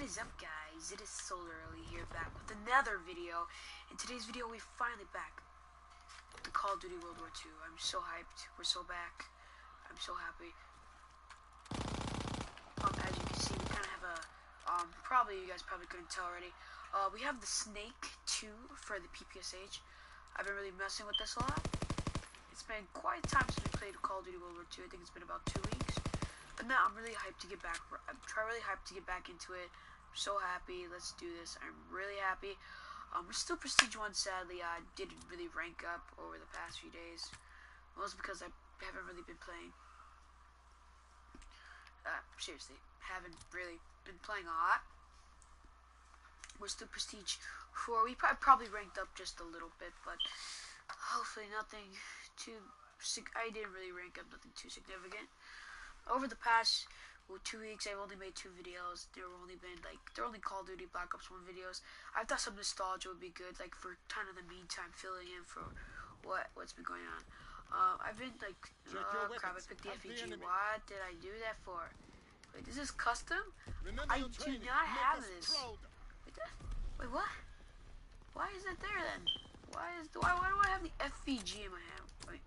is up, guys? It is Solar Early here, back with another video. In today's video, we're finally back with the Call of Duty World War II. I'm so hyped. We're so back. I'm so happy. As you can see, we kind of have a you guys probably couldn't tell already. We have the Snake 2 for the PPSH. I've been really messing with this a lot. It's been quite a time since we played Call of Duty World War II. I think it's been about 2 weeks. But now I'm really hyped to get back. I'm really hyped to get back into it. I'm so happy. Let's do this. I'm really happy. We're still Prestige 1, sadly. I didn't really rank up over the past few days. Mostly because I haven't really been playing. Seriously, haven't really been playing a lot. We're still Prestige 4. We probably ranked up just a little bit, but hopefully nothing too. I didn't really rank up nothing too significant. Over the past 2 weeks, I've only made 2 videos. They're only Call of Duty Black Ops 1 videos. I thought some nostalgia would be good, like for kind of the meantime, filling in for what's been going on. I've been like, oh crap, I picked the FEG. What did I do that for? Wait, this is custom? I do not have this. Wait, what? Why is that there then? Why do I have the FEG in my hand? Wait,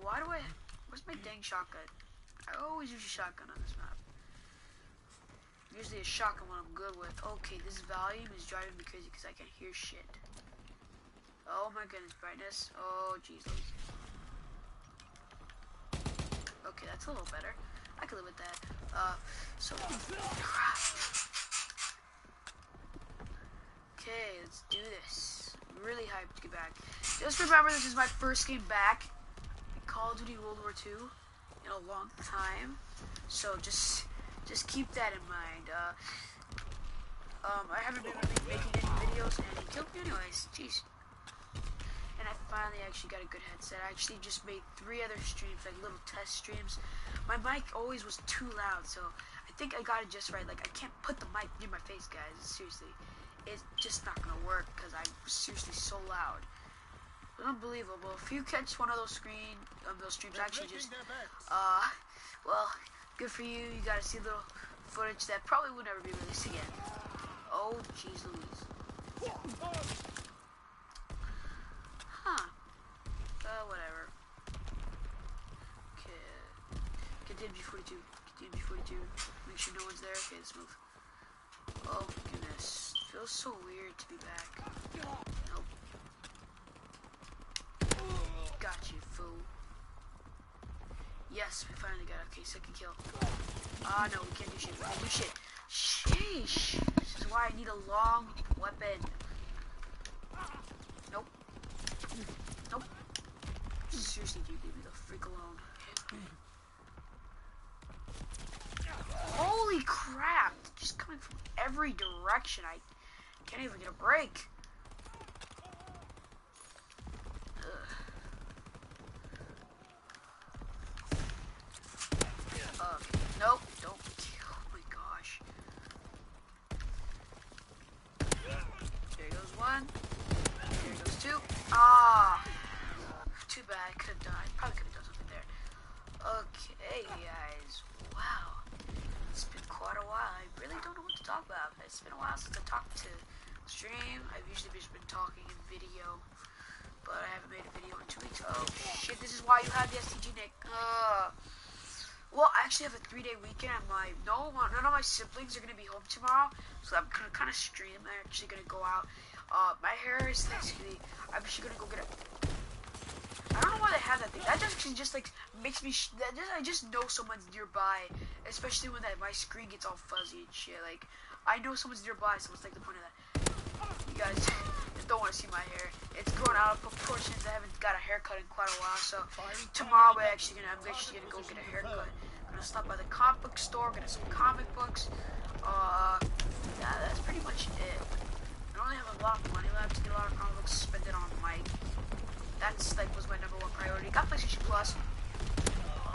where's my dang shotgun? I always use a shotgun on this map. Usually a shotgun when I'm good with. Okay, this volume is driving me crazy because I can't hear shit. Oh my goodness, brightness. Oh jeez. Okay, that's a little better. I can live with that. Okay, let's do this. I'm really hyped to get back. Just remember, this is my first game back in Call of Duty World War II. In a long time, so just keep that in mind. I haven't been really making any videos, and it killed me anyways. Jeez. And I finally actually got a good headset. I actually just made 3 other streams, like little test streams. My mic always was too loud, so I think I got it just right. Like, I can't put the mic near my face, guys. Seriously, it's just not gonna work because I'm seriously so loud. Unbelievable. If you catch one of those streams, actually just, well, good for you. You got to see little footage that probably will never be released again. Oh, jeez Louise. Huh. Whatever. Okay. Continue B42. Continue B42. Make sure no one's there. Okay, let's move. Oh, goodness. Feels so weird to be back. Nope. Got you, fool. Yes, we finally got it. Okay, second kill. Ah, no, we can't do shit. We can't do shit. Sheesh. This is why I need a long weapon. Nope. Nope. Seriously, dude, leave me the freak alone. Holy crap. Just coming from every direction. I can't even get a break. Nope, don't. Oh my gosh. There goes 1. There goes 2. Ah! Too bad. I could have died. Probably could have done something there. Okay, guys. Wow. It's been quite a while. I really don't know what to talk about. It's been a while since I talked to stream. I've usually just been talking in video. But I haven't made a video in 2 weeks. Oh, shit. This is why you have the STG, Nick. Well, I actually have a 3-day weekend. None of my siblings are gonna be home tomorrow, so I'm gonna kind of stream. I'm actually gonna go out. My hair is basically. I'm actually gonna go get it. I don't know why they have that thing. That just like makes me. I just know someone's nearby, especially when my screen gets all fuzzy and shit. Like I know someone's nearby, so what's like the point of that? You guys just don't want to see my hair. It's grown out of proportions. I haven't got a haircut in quite a while, so tomorrow I'm actually gonna go get a haircut. I'm gonna stop by the comic book store, get some comic books. Yeah, that's pretty much it. I don't really have a lot of money left to get a lot of comic books, spend it on mic. That's like was my #1 priority. Got PlayStation Plus.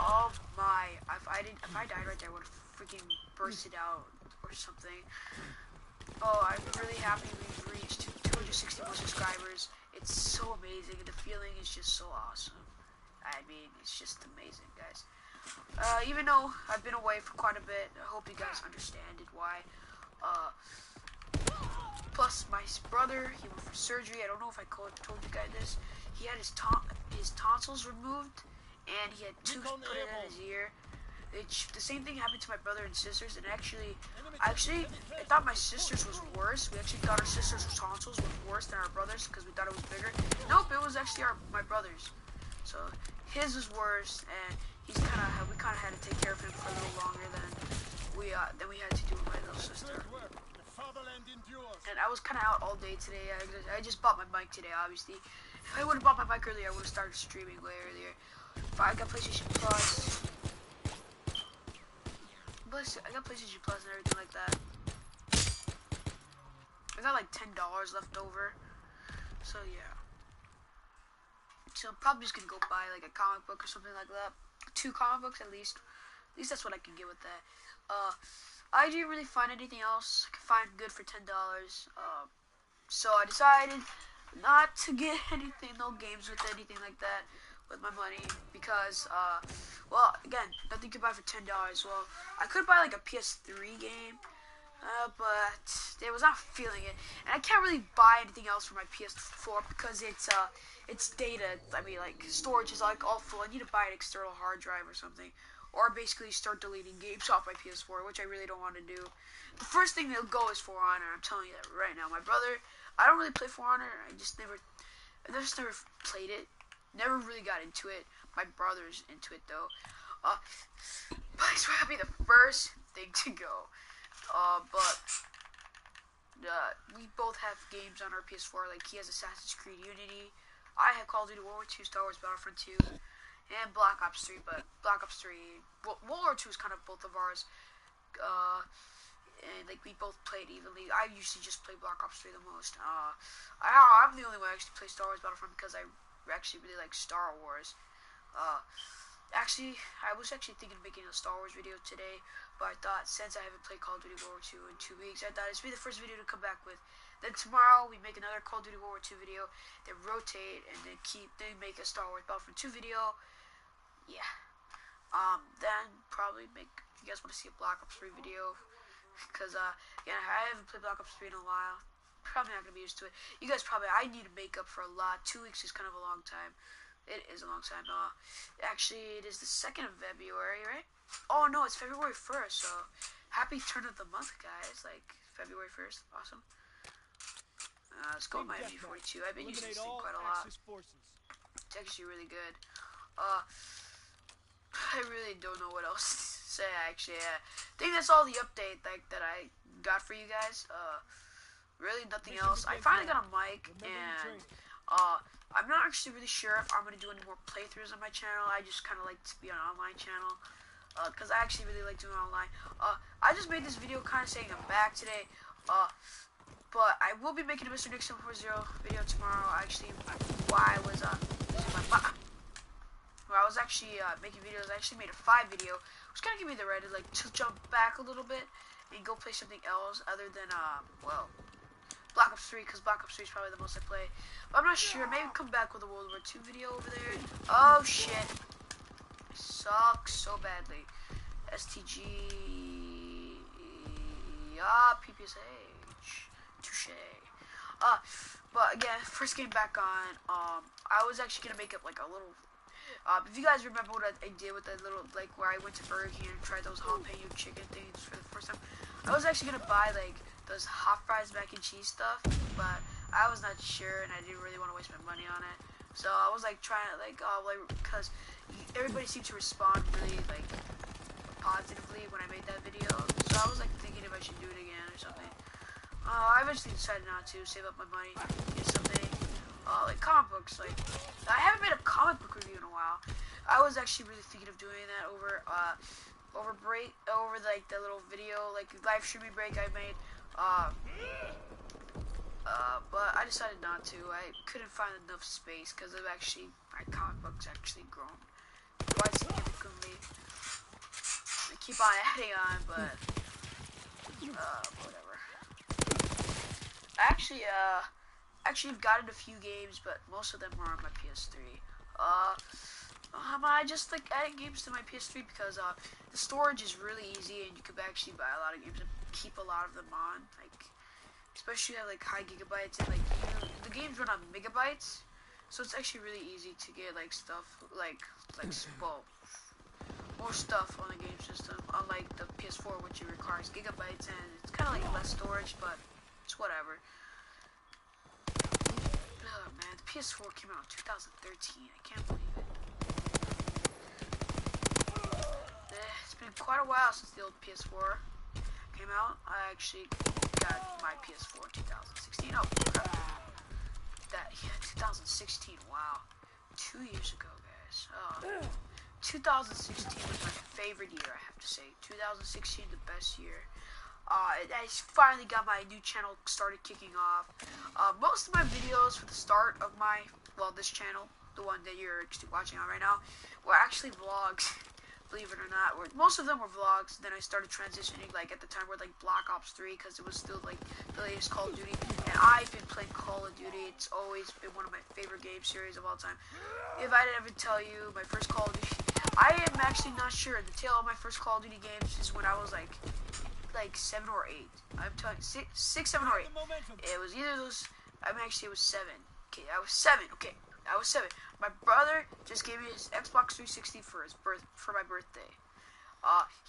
Oh my! If I died right there, I would have freaking bursted out or something. Oh, I'm really happy we've reached 260 more subscribers. It's so amazing, and the feeling is just so awesome. I mean, it's just amazing, guys. Even though I've been away for quite a bit, I hope you guys understand it, why. Uh, Plus, my brother, he went for surgery. I don't know if I told you guys this. He had his tonsils removed, and he had tubes put in his ear. The same thing happened to my brother and sisters, and actually, I thought my sister's was worse. We actually thought our sister's tonsils was worse than our brother's because we thought it was bigger. Nope, it was actually my brother's. So his was worse, and we kind of had to take care of him for a little longer than we had to do with my little sister. And I was kind of out all day today. I just bought my mic today, obviously. If I would have bought my mic earlier, I would have started streaming way earlier. But I got PlayStation Plus. I got PlayStation Plus and everything like that. I got like $10 left over. So yeah. So I'm probably just gonna go buy like a comic book or something like that. 2 comic books at least. At least that's what I can get with that. I didn't really find anything else I could find good for $10. So I decided not to get anything, no games with anything like that with my money because, well, again, nothing you could buy for $10. Well, I could buy like a PS3 game, but I was not feeling it, and I can't really buy anything else for my PS4 because it's data. I mean, like storage is like all full. I need to buy an external hard drive or something, or basically start deleting games off my PS4, which I really don't want to do. The first thing they'll go is For Honor. I'm telling you that right now. My brother, I don't really play For Honor. I just never played it. Never really got into it. My brother's into it though. But it's probably the first thing to go. But we both have games on our PS4. Like he has Assassin's Creed Unity. I have Call of Duty World War II, Star Wars Battlefront 2, and Black Ops 3. But Black Ops 3, World War II is kind of both of ours. And like we both played evenly. I usually just play Black Ops 3 the most. I'm the only one who actually plays Star Wars Battlefront because I actually really like Star Wars. I was actually thinking of making a Star Wars video today, but I thought since I haven't played Call of Duty World War II in 2 weeks, I thought this would be the first video to come back with. Then tomorrow we make another Call of Duty World War II video, then rotate, and then make a Star Wars Battlefront 2 video. Yeah. Then probably if you guys want to see a Black Ops 3 video, because again, I haven't played Black Ops 3 in a while. Probably not gonna be used to it. You guys I need to make up for a lot. 2 weeks is kind of a long time. It is a long time. Actually, it is the 2nd of February, right? Oh no, it's February 1st. So happy turn of the month, guys! Like February 1st, awesome. Let's go my MG42. I've been using this thing quite a lot. It's actually really good. I really don't know what else to say. Actually, I think that's all the update that I got for you guys. Really nothing else. I finally got a mic, and I'm not actually really sure if I'm gonna do any more playthroughs on my channel. I just kind of like to be on an online channel, because I actually really like doing online. I just made this video kind of saying I'm back today. But I will be making a Mr. Nick 740 video tomorrow. Actually, while I was actually making videos, I actually made a 5 video, which kind of gave me the right to jump back a little bit and go play something else other than well, Black Ops 3, because Black Ops 3 is probably the most I play. But I'm not sure. Maybe come back with a World War II video over there. Oh shit! I suck so badly. STG. PPSH. Touche. But again, first game back on. I was actually gonna make up like a little. If you guys remember what I did with that little, like where I went to Burger King and tried those jalapeno chicken things for the first time, I was actually gonna buy like those hot fries mac and cheese stuff, but I was not sure and I didn't really want to waste my money on it. So I was like trying to because everybody seemed to respond really like positively when I made that video. So I was like thinking if I should do it again or something. I eventually decided not to, save up my money, get something. Like comic books, like I haven't made a comic book review in a while. I was actually really thinking of doing that over like the little video, like live streaming break I made. But I decided not to. I couldn't find enough space because of my comic books actually grown quite significantly. I keep on adding on, but whatever. Actually, I've gotten a few games, but most of them are on my PS3. I just like adding games to my PS3 because the storage is really easy and you could actually buy a lot of games and keep a lot of them on. Like, especially at like high gigabytes and like the games run on megabytes, so it's actually really easy to get like stuff like well, more stuff on the game system. Unlike the PS4, which requires gigabytes and it's kind of like less storage, but it's whatever. Oh man, the PS4 came out in 2013. I can't believe it. It's been quite a while since the old PS4 came out. I actually got my PS4 in 2016. Oh, that, yeah, 2016. Wow, 2 years ago, guys. Oh, 2016 was my favorite year, I have to say. 2016, the best year. I finally got my new channel started kicking off. Most of my videos for the start of my, well, this channel, the one that you're watching on right now, were actually vlogs. Believe it or not, most of them were vlogs. Then I started transitioning, like at the time, where like Black Ops 3, because it was still like the latest Call of Duty, and I've been playing Call of Duty. It's always been one of my favorite game series of all time. If I didn't ever tell you my first Call of Duty, I am actually not sure. The tale of my first Call of Duty games is when I was like 7 or 8. I'm telling you, 6, 7, or 8. It was either those. It was 7. Okay, I was 7. Okay. I was 7. My brother just gave me his Xbox 360 for my birthday.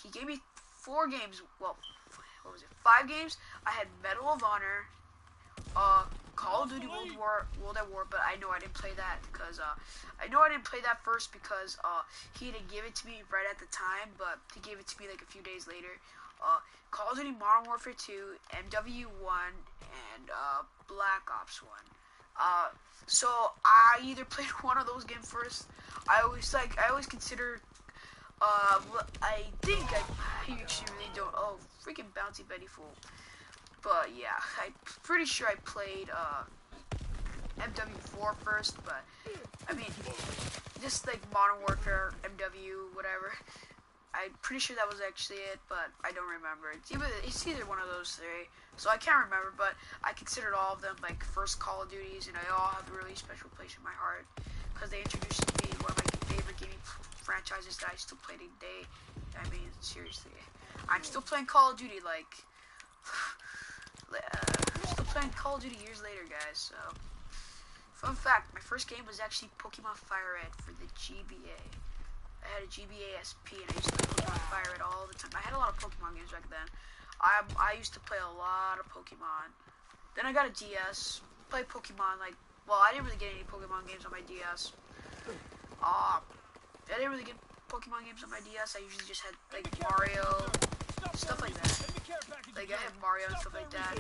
He gave me 4 games. Well, what was it? 5 games. I had Medal of Honor, Call of Duty World at War, but I know I didn't play that because first because he didn't give it to me right at the time, but he gave it to me like a few days later. Call of Duty Modern Warfare 2, MW1, and Black Ops 1. So I either played one of those games first. I always consider. I think I actually really don't. Oh, freaking bouncy Betty Fool. But yeah, I'm pretty sure I played MW4 first. But I mean, just like Modern Warfare, MW, whatever. I'm pretty sure that was actually it, but I don't remember. It's either one of those 3, so I can't remember, but I considered all of them like first Call of Duties, and they all have a really special place in my heart, because they introduced me to one of my favorite gaming franchises that I still play today. I mean, seriously. I'm still playing Call of Duty, still playing Call of Duty years later, guys, so. Fun fact, my first game was actually Pokemon Fire Red for the GBA. I had a GBA SP and I used to play Pokemon Fire Red all the time. I had a lot of Pokemon games back then. I used to play a lot of Pokemon. Then I got a DS, played Pokemon I didn't really get any Pokemon games on my DS. I didn't really get Pokemon games on my DS. I usually just had like Mario, stuff like that. Like I had Mario and stuff like that.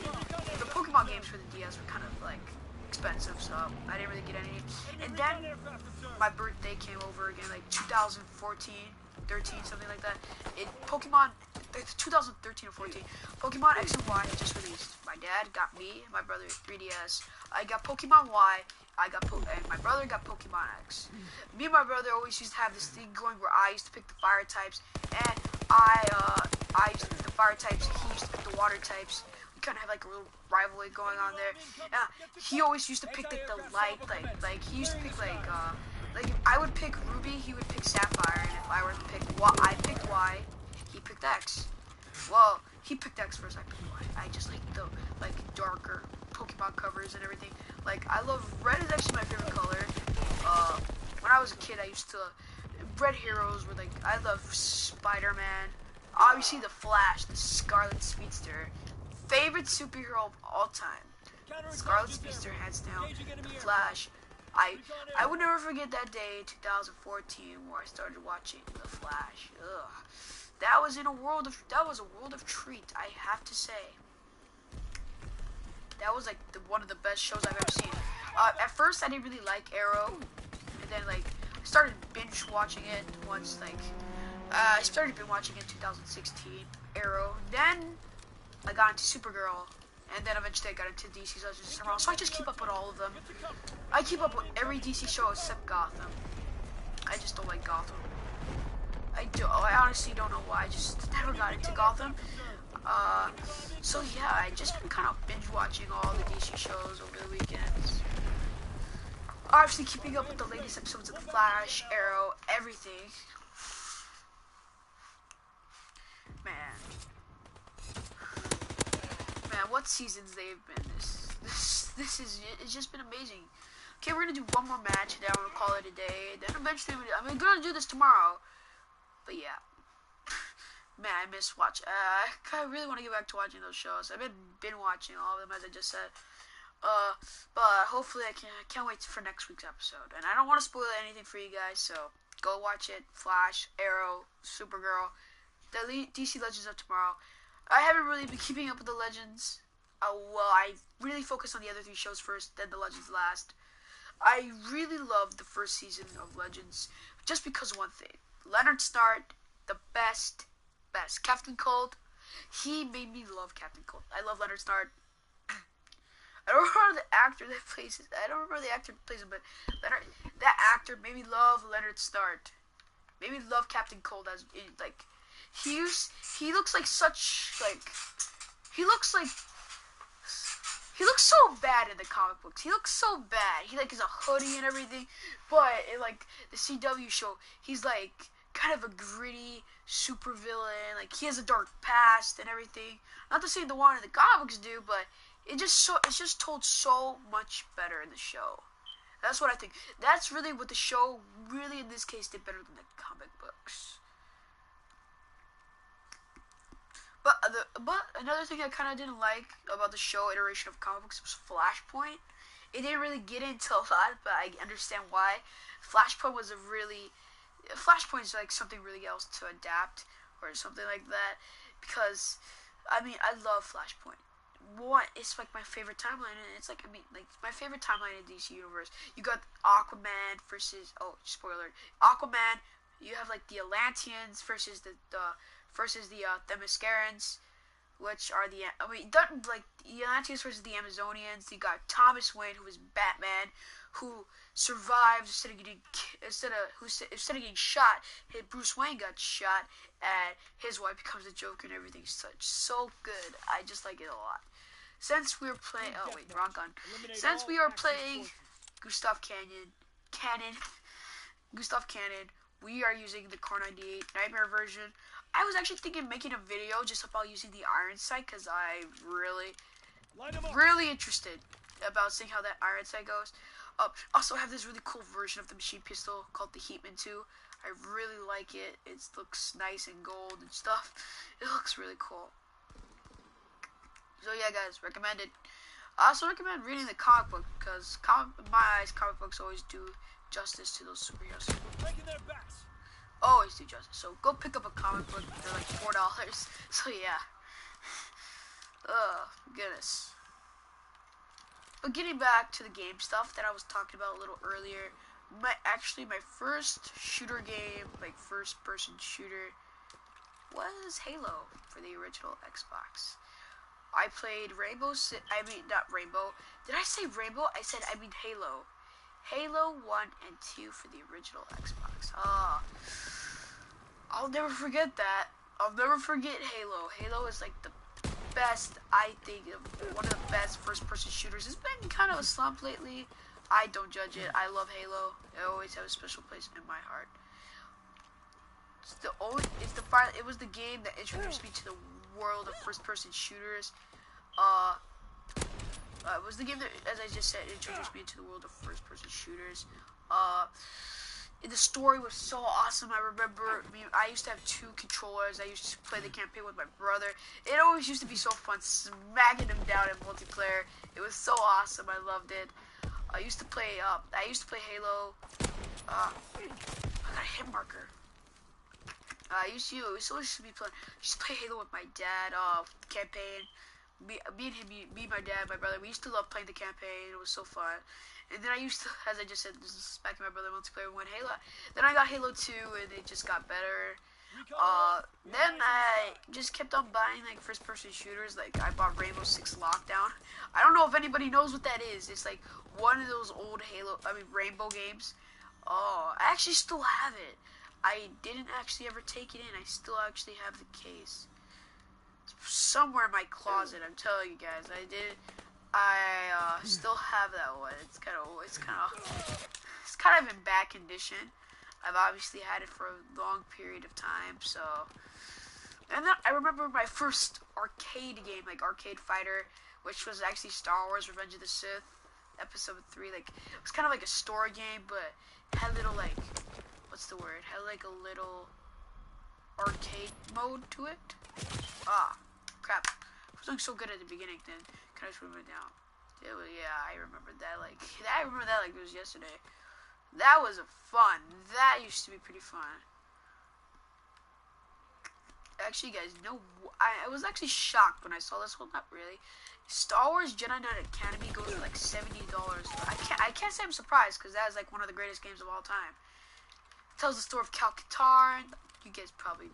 The Pokemon games for the DS were kind of like expensive, so I didn't really get any. And then my birthday came over again, like 2014, 13, something like that. Pokemon, 2013 or 14, Pokemon X and Y had just released. My dad got me and my brother 3DS. I got Pokemon Y. And my brother got Pokemon X. Me and my brother always used to have this thing going where I used to pick the fire types, and I used to pick the fire types, and he used to pick the water types. We kind of have like a little rivalry going on there. He always used to pick like the light, like he used to pick like if I would pick Ruby, he would pick Sapphire, and if I were to pick I picked Y, he picked X. Well, he picked X first, I picked Y. I just like the darker Pokemon covers and everything. Like I love red is actually my favorite color. When I was a kid, I used to red heroes were like I love Spider-Man. Obviously the Flash, the Scarlet Speedster. Favorite superhero of all time. Scarlet Speedster, hands down. The Flash. I would never forget that day, 2014, where I started watching The Flash. Ugh. That was a world of treat, I have to say. That was like one of the best shows I've ever seen. At first, I didn't really like Arrow, and then like I started binge watching it once. I started binge watching it in 2016, Arrow. Then I got into Supergirl, and then eventually I got into DC's Legends of Tomorrow. So I just keep up with all of them. I keep up with every DC show except Gotham. I just don't like Gotham. I honestly don't know why. I just never got into Gotham. So yeah, I just been kind of binge watching all the DC shows over the weekends. Obviously, keeping up with the latest episodes of The Flash, Arrow, everything. Man, what seasons they've been. This is, it's just been amazing. Okay, we're gonna do one more match, and then I'm gonna call it a day. Then eventually, I'm gonna do this tomorrow. But yeah, man, I miss watch. I really want to get back to watching those shows. I've been watching all of them, as I just said. But hopefully I can't wait for next week's episode. And I don't want to spoil anything for you guys, so go watch it. Flash, Arrow, Supergirl, the DC Legends of Tomorrow. I haven't really been keeping up with the Legends. Well, I really focused on the other 3 shows first, then the Legends last. I really loved the first season of Legends, just because of one thing. Leonard Snart, the best. Captain Cold, he made me love Captain Cold. I love Leonard Snart. I don't remember the actor that plays it. I don't remember the actor that plays him, but that actor made me love Leonard Snart. Made me love Captain Cold as like he looks like such like he looks so bad in the comic books. He looks so bad. He like is a hoodie and everything, but in like the CW show, he's like kind of a gritty super villain. Like he has a dark past and everything. Not to say the one in the comic books do, but it's just told so much better in the show. That's what I think. That's really what the show really in this case did better than the comic books. But another thing I kind of didn't like about the show iteration of comic books was Flashpoint. It didn't really get into a lot, but I understand why. Flashpoint is like something really else to adapt or something like that, because I mean I love Flashpoint. It's like my favorite timeline, and it's like my favorite timeline in DC universe. You got Aquaman versus spoiler, Aquaman. You have like the Atlanteans versus the Themyscirans, which are the Atlanteans versus the Amazonians. You got Thomas Wayne, who is Batman, who survives instead of getting shot. Bruce Wayne got shot, and his wife becomes the Joker, and everything's so good. I just like it a lot. Since we are playing, Since we are playing Gustav Cannon, we are using the Core 98 Nightmare version. I was actually thinking of making a video just about using the Iron Sight, because I'm really interested about seeing how that Iron Sight goes. Also, I have this really cool version of the machine pistol called the Heatman 2. I really like it. It looks nice and gold and stuff. It looks really cool. So yeah, guys, recommend it. I also recommend reading the comic book, because in my eyes, comic books always do justice to those superheroes. Always do justice. So go pick up a comic book. They're like $4. So yeah. Goodness. But getting back to the game stuff that I was talking about a little earlier, my first shooter game, like first person shooter, was Halo for the original Xbox. I played not Rainbow. Did I say Rainbow? I mean Halo. Halo 1 and 2 for the original Xbox. I'll never forget that. I'll never forget Halo. Halo is like the best, I think, one of the best first-person shooters. It's been kind of a slump lately. I don't judge it. I love Halo. I always have a special place in my heart. It was the game that introduced me to the world of first-person shooters. It was the game that, as I just said, introduced me to the world of first-person shooters. The story was so awesome. I remember I used to have 2 controllers. I used to play the campaign with my brother. It always used to be so fun smacking him down in multiplayer. It was so awesome. I loved it. I used to play Halo. I got a hit marker. I used to play Halo with my dad. Campaign. Me and him, my dad, my brother. We used to love playing the campaign. It was so fun. And then I used to, as I just said, smacking my brother multiplayer when Halo. Then I got Halo 2, and it just got better. Then I just kept on buying like first-person shooters. Like I bought Rainbow Six Lockdown. I don't know if anybody knows what that is. It's like one of those old Rainbow games. I actually still have it. I didn't actually ever take it in. I still actually have the case. It's somewhere in my closet, I'm telling you guys. I did. I still have that one. It's kind of in bad condition. I've obviously had it for a long period of time, so. And then I remember my first arcade game, like Arcade Fighter, which was actually Star Wars: Revenge of the Sith, Episode 3. Like, it was kind of like a story game, but had a little, like, what's the word? Had like a little arcade mode to it. Ah, crap. I was doing so good at the beginning, then can I just remember it now? Yeah, I remember that like it was yesterday. That was fun. That used to be pretty fun. Actually, guys, I was actually shocked when I saw this. Well, not really. Star Wars Jedi Knight Academy goes for like $70. I can't say I'm surprised because that is like one of the greatest games of all time. It tells the story of Cal Katarn. You guys probably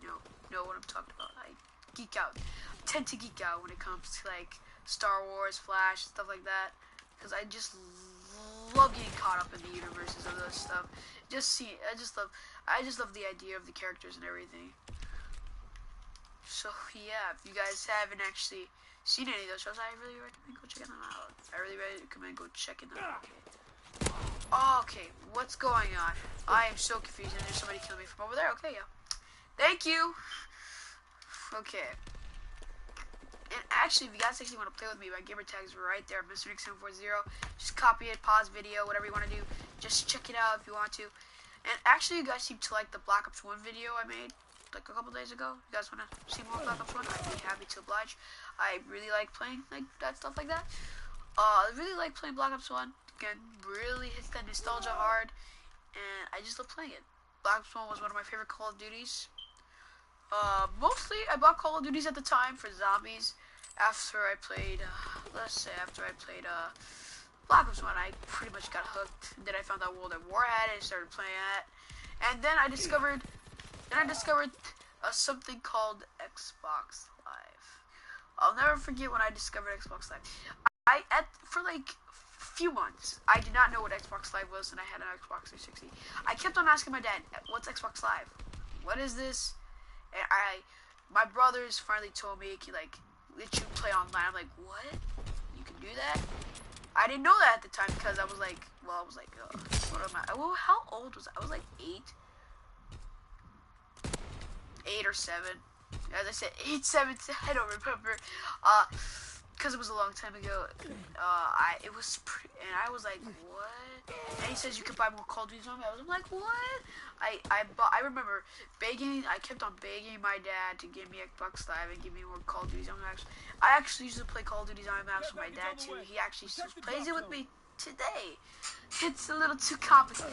know what I'm talking about. I geek out. I tend to geek out when it comes to like Star Wars, Flash, stuff like that, because I just love getting caught up in the universes of those stuff. I just love the idea of the characters and everything. So yeah, if you guys haven't actually seen any of those shows, I really recommend go checking them out. I really recommend go checking them out. Okay, what's going on? I am so confused, and there's somebody killing me from over there. Okay, yeah. Thank you. Okay. And actually, if you guys actually want to play with me, my gamer tag is right there, Mr. Nick740. Just copy it, pause video, whatever you want to do. Just check it out if you want to. And actually, you guys seem to like the Black Ops 1 video I made like a couple days ago. You guys want to see more Black Ops 1? I'd be happy to oblige. I really like playing like that stuff like that. I really like playing Black Ops 1. Again, really hits that nostalgia hard, and I just love playing it. Black Ops 1 was one of my favorite Call of Duties. Mostly I bought Call of Duties at the time for zombies. After I played Black Ops 1, I pretty much got hooked. Then I found out World at War had it and started playing it. And then I discovered something called Xbox Live. I'll never forget when I discovered Xbox Live. For like a few months, I did not know what Xbox Live was, and I had an Xbox 360. I kept on asking my dad, "What's Xbox Live? What is this?" And my brothers finally told me, like, let you play online. I'm like, what? You can do that? I didn't know that at the time because I was like, what am I? Well, how old was I? I was like 8 or 7. As I said, 8, 7, I don't remember. Because it was a long time ago. I was like, what? And he says you could buy more Call of Duty Zombies. I was like, what? I remember I kept on begging my dad to give me Xbox Live and give me more Call of Duty Zombies. I actually used to play Call of Duty Zombies with my dad too. He actually still plays it with me today. It's a little too complicated.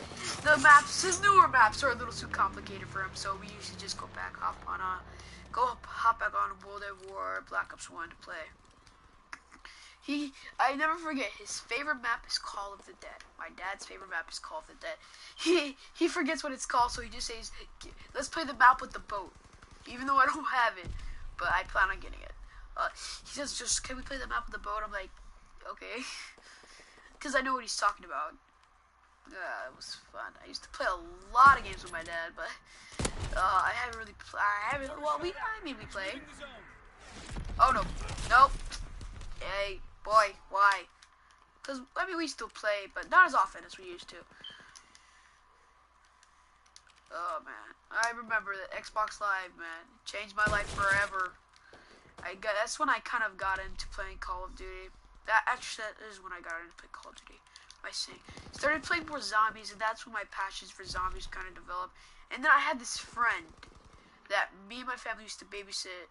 His newer maps are a little too complicated for him, so we usually just hop back on World at War, Black Ops 1 to play. I never forget, his favorite map is Call of the Dead. My dad's favorite map is Call of the Dead. He forgets what it's called, so he just says, let's play the map with the boat. Even though I don't have it, but I plan on getting it. He says, just, can we play the map with the boat? I'm like, okay. Because I know what he's talking about. It was fun. I used to play a lot of games with my dad, but I haven't really we play. Oh, no. Nope. Hey, boy, why? Because, we still play, but not as often as we used to. Oh, man. I remember that Xbox Live, man. Changed my life forever. That's when I kind of got into playing Call of Duty. That is when I got into playing Call of Duty. I started playing more zombies, and that's when my passions for zombies kind of developed. And then I had this friend that me and my family used to babysit.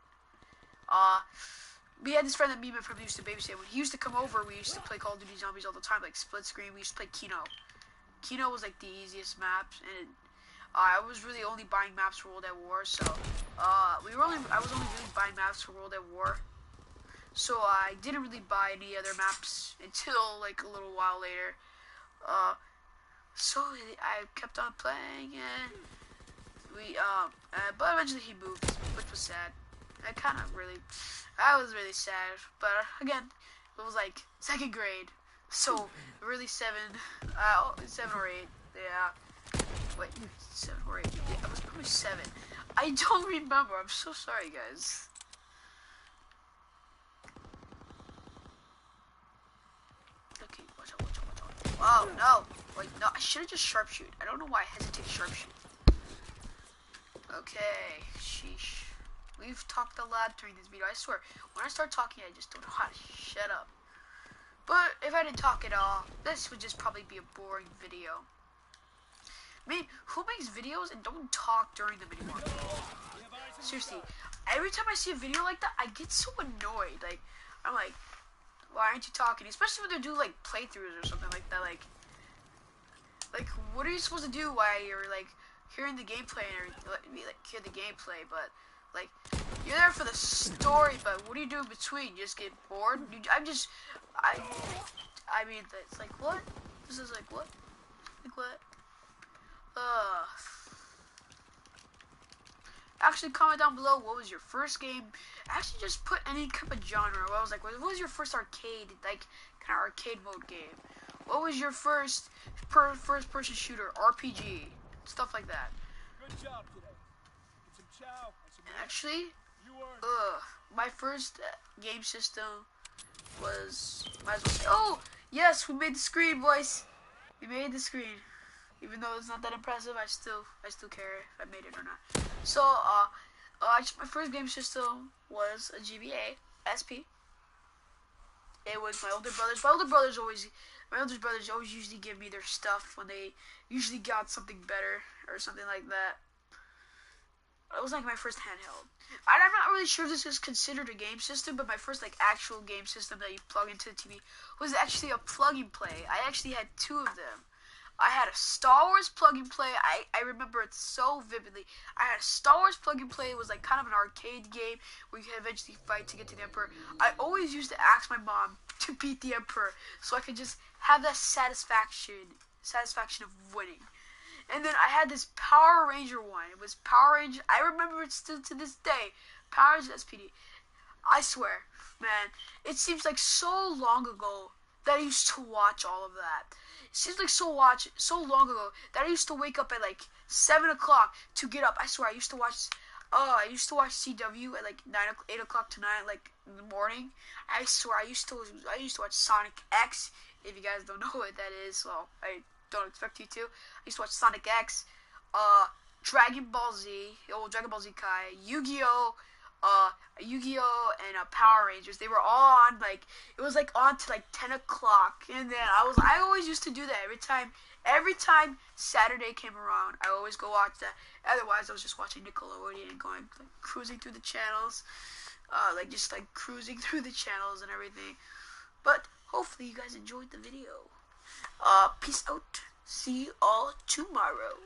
We had this friend that me and my family used to babysit. When he used to come over, we used to play Call of Duty Zombies all the time, like split screen. We used to play Kino. Kino was like the easiest maps, and I was really only buying maps for World at War. So I was only really buying maps for World at War. So I didn't really buy any other maps until like a little while later. So I kept on playing, and but eventually he moved, which was sad. I was really sad, but again, it was like 2nd grade, so really 7 or 8, yeah. Wait, 7 or 8, yeah, it was probably 7. I don't remember. I'm so sorry, guys. Oh, no. Wait, no, I should have just sharpshoot. I don't know why I hesitate to sharpshoot. Okay, sheesh. We've talked a lot during this video. I swear, when I start talking, I just don't know how to shut up. But if I didn't talk at all, this would just probably be a boring video. I mean, who makes videos and don't talk during them anymore? Seriously, every time I see a video like that, I get so annoyed. Like, I'm like, why aren't you talking? Especially when they do like playthroughs or something like that. Like, what are you supposed to do while you're like hearing the gameplay and let me like hear the gameplay? But like, you're there for the story. But what do you do in between? You just get bored? I mean, it's like what? This is like what? Like what? Actually, comment down below what was your first game. Actually, just put any type of genre. What was like, what was your first arcade, like kind of arcade mode game? What was your first first-person shooter, RPG, stuff like that? Good job today. Get some chow and some Actually, my first game system was. Might as well say, oh yes, we made the screen, boys. We made the screen. Even though it's not that impressive, I still care if I made it or not. So, my first game system was a GBA SP. It was my older brothers. My older brothers always usually give me their stuff when they usually got something better or something like that. It was like my first handheld. I'm not really sure if this is considered a game system, but my first like actual game system that you plug into the TV was actually a plug and play. I actually had two of them. I had a Star Wars plug and play. I remember it so vividly. I had a Star Wars plug and play. It was like kind of an arcade game where you could eventually fight to get to the Emperor. I always used to ask my mom to beat the Emperor so I could just have that satisfaction of winning. And then I had this Power Ranger one. It was Power Ranger. I remember it still to this day. Power Ranger SPD. I swear, man, it seems like so long ago that I used to watch all of that. It seems like so long ago that I used to wake up at like 7 o'clock to get up. I swear, I used to watch CW at like 8 o'clock to 9, like in the morning. I swear, I used to watch Sonic X. If you guys don't know what that is, well, I don't expect you to. I used to watch Sonic X, Dragon Ball Z, old Dragon Ball Z Kai, Yu-Gi-Oh, and Power Rangers. They were all on like it was like on to like 10 o'clock, and then I always used to do that every time Saturday came around. I always go watch that. Otherwise, I was just watching Nickelodeon and going like cruising through the channels, like cruising through the channels and everything. But hopefully you guys enjoyed the video. Peace out. See you all tomorrow.